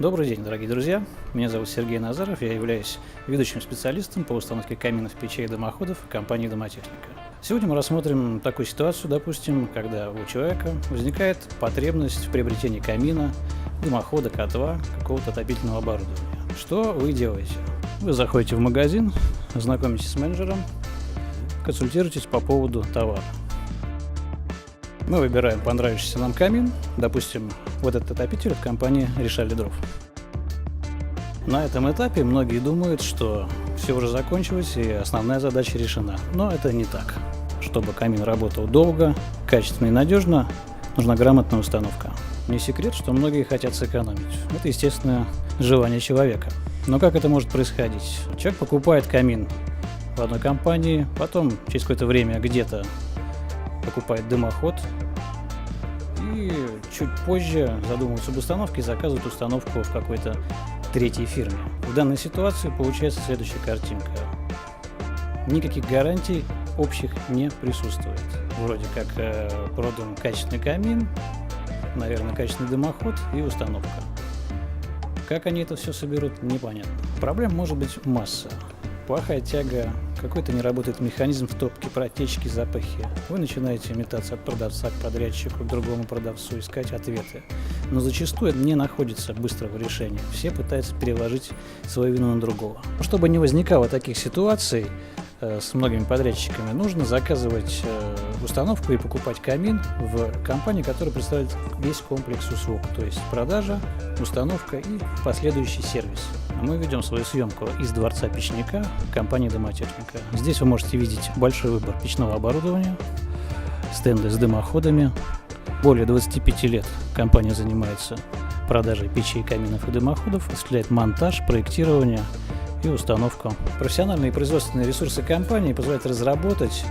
Добрый день, дорогие друзья! Меня зовут Сергей Назаров, я являюсь ведущим специалистом по установке каминов, печей и дымоходов в компании «Домотехника». Сегодня мы рассмотрим такую ситуацию, допустим, когда у человека возникает потребность в приобретении камина, дымохода, котла, какого-то отопительного оборудования. Что вы делаете? Вы заходите в магазин, знакомитесь с менеджером, консультируетесь по поводу товара. Мы выбираем понравившийся нам камин, допустим, вот этот отопитель от компании Решали Дров. На этом этапе многие думают, что все уже закончилось и основная задача решена. Но это не так. Чтобы камин работал долго, качественно и надежно, нужна грамотная установка. Не секрет, что многие хотят сэкономить. Это, естественно, желание человека. Но как это может происходить? Человек покупает камин в одной компании, потом через какое-то время где-то покупает дымоход и чуть позже задумывается об установке и заказывает установку в какой-то третьей фирме. В данной ситуации получается следующая картинка. Никаких гарантий общих не присутствует. Вроде как продан качественный камин, наверное, качественный дымоход и установка. Как они это все соберут, непонятно. Проблем может быть масса. Плохая тяга, какой-то не работает механизм в топке, протечки, запахи. Вы начинаете метаться от продавца к подрядчику, к другому продавцу, искать ответы. Но зачастую не находится быстрого решения. Все пытаются переложить свою вину на другого. Чтобы не возникало таких ситуаций с многими подрядчиками, нужно заказывать установку и покупать камин в компании, которая представляет весь комплекс услуг, то есть продажа, установка и последующий сервис. Мы ведем свою съемку из дворца печника компании «Домотехника». Здесь вы можете видеть большой выбор печного оборудования, стенды с дымоходами. Более 25 лет компания занимается продажей печей, каминов и дымоходов, осуществляет монтаж, проектирование и установку. Профессиональные производственные ресурсы компании позволяют разработать,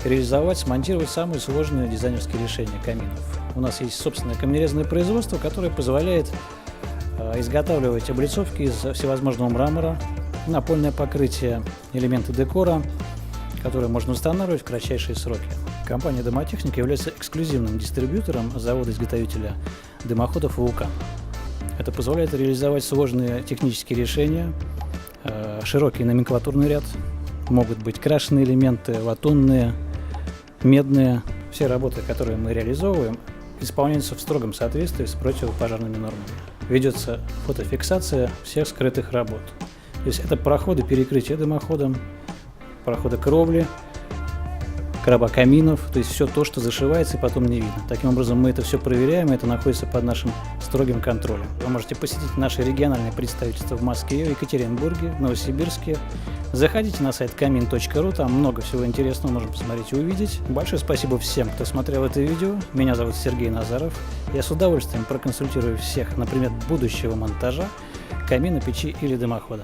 реализовать, смонтировать самые сложные дизайнерские решения каминов. У нас есть собственное камнерезное производство, которое позволяет изготавливать облицовки из всевозможного мрамора, напольное покрытие, элементы декора, которые можно устанавливать в кратчайшие сроки. Компания «Домотехника» является эксклюзивным дистрибьютором завода-изготовителя дымоходов «Вулкан». Это позволяет реализовать сложные технические решения, широкий номенклатурный ряд, могут быть крашеные элементы, латунные, медные. Все работы, которые мы реализовываем, исполняются в строгом соответствии с противопожарными нормами. Ведется фотофиксация всех скрытых работ. То есть это проходы перекрытия дымоходом, проходы кровли, короба каминов, то есть все то, что зашивается и потом не видно. Таким образом мы это все проверяем, и это находится под нашим строгим контролем. Вы можете посетить наши региональные представительства в Москве, Екатеринбурге, Новосибирске. Заходите на сайт kamin.ru, там много всего интересного можно посмотреть и увидеть. Большое спасибо всем, кто смотрел это видео. Меня зовут Сергей Назаров. Я с удовольствием проконсультирую всех на предмет будущего монтажа камина, печи или дымохода.